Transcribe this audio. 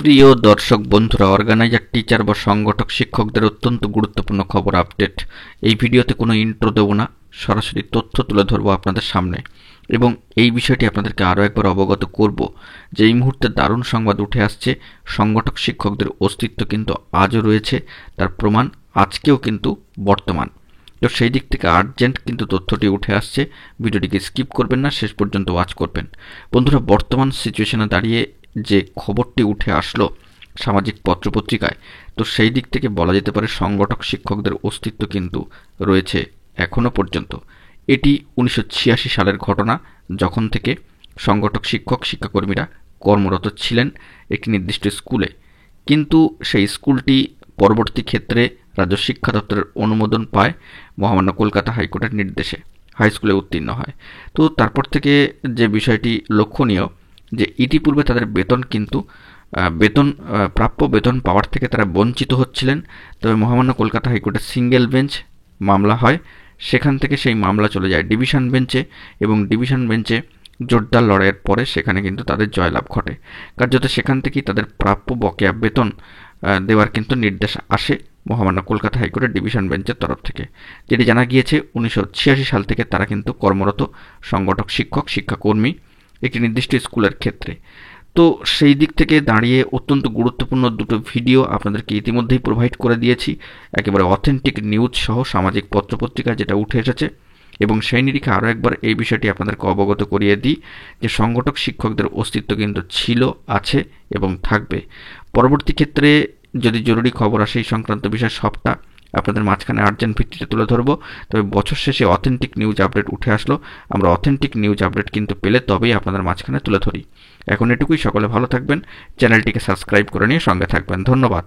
প্রিয় দর্শক বন্ধুরা, অর্গানাইজার, টিচার বা সংগঠক শিক্ষকদের অত্যন্ত গুরুত্বপূর্ণ খবর আপডেট। এই ভিডিওতে কোনো ইন্ট্রো দেব না, সরাসরি তথ্য তুলে ধরবো আপনাদের সামনে এবং এই বিষয়টি আপনাদেরকে আরও একবার অবগত করব যে এই মুহূর্তে দারুণ সংবাদ উঠে আসছে। সংগঠক শিক্ষকদের অস্তিত্ব কিন্তু আজও রয়েছে, তার প্রমাণ আজকেও কিন্তু বর্তমান। তো সেই দিক থেকে আর্জেন্ট কিন্তু তথ্যটি উঠে আসছে। ভিডিওটিকে স্কিপ করবেন না, শেষ পর্যন্ত ওয়াচ করবেন। বন্ধুরা, বর্তমান সিচুয়েশনে দাঁড়িয়ে যে খবরটি উঠে আসলো সামাজিক পত্রপত্রিকায়, তো সেই দিক থেকে বলা যেতে পারে সংগঠক শিক্ষকদের অস্তিত্ব কিন্তু রয়েছে এখনো পর্যন্ত। এটি 1986 সালের ঘটনা, যখন থেকে সংগঠক শিক্ষাকর্মীরা কর্মরত ছিলেন একটি নির্দিষ্ট স্কুলে। কিন্তু সেই স্কুলটি পরবর্তী ক্ষেত্রে রাজ্য শিক্ষা দপ্তরের অনুমোদন পায়, মহামান্য কলকাতা হাইকোর্টের নির্দেশে হাই স্কুলে উত্তীর্ণ হয়। তো তারপর থেকে যে বিষয়টি লক্ষণীয়, যে ইতিপূর্বে তাদের বেতন কিন্তু প্রাপ্য বেতন পাওয়ার থেকে তারা বঞ্চিত হচ্ছিলেন। তবে মহামান্য কলকাতা হাইকোর্টের সিঙ্গেল বেঞ্চ মামলা হয়, সেখান থেকে সেই মামলা চলে যায় ডিভিশন বেঞ্চে এবং ডিভিশন বেঞ্চে জোরদার লড়াইয়ের পরে সেখানে কিন্তু তাদের জয়লাভ ঘটে। কার্যত সেখান থেকেই তাদের প্রাপ্য বকেয়া বেতন দেওয়ার কিন্তু নির্দেশ আসে মহামান্য কলকাতা হাইকোর্টের ডিভিশন বেঞ্চের তরফ থেকে। যেটি জানা গিয়েছে 1986 সাল থেকে তারা কিন্তু কর্মরত সংগঠক শিক্ষাকর্মী একটি নির্দিষ্ট স্কুলের ক্ষেত্রে। তো সেই দিক থেকে দাঁড়িয়ে অত্যন্ত গুরুত্বপূর্ণ দুটো ভিডিও আপনাদেরকে ইতিমধ্যেই প্রোভাইড করে দিয়েছি, একেবারে অথেন্টিক নিউজ সহ সামাজিক পত্রপত্রিকায় যেটা উঠে এসেছে। এবং সেই নিরিখে আরও একবার এই বিষয়টি আপনাদেরকে অবগত করিয়ে দিই যে সংগঠক শিক্ষকদের অস্তিত্ব কিন্তু ছিল, আছে এবং থাকবে। পরবর্তী ক্ষেত্রে যদি জরুরি খবর আসে এই সংক্রান্ত বিষয়, সবটা আপনাদের মাঝখানে আর্জেন্ট ভিত্তিতে তুলে ধরবো। তবে বছর শেষে অথেন্টিক নিউজ আপডেট উঠে আসলো, আমরা অথেন্টিক নিউজ আপডেট কিন্তু পেলে তবেই আপনাদের মাঝখানে তুলে ধরি। এখন এটুকুই, সকলে ভালো থাকবেন, চ্যানেলটিকে সাবস্ক্রাইব করে নিয়ে সঙ্গে থাকবেন। ধন্যবাদ।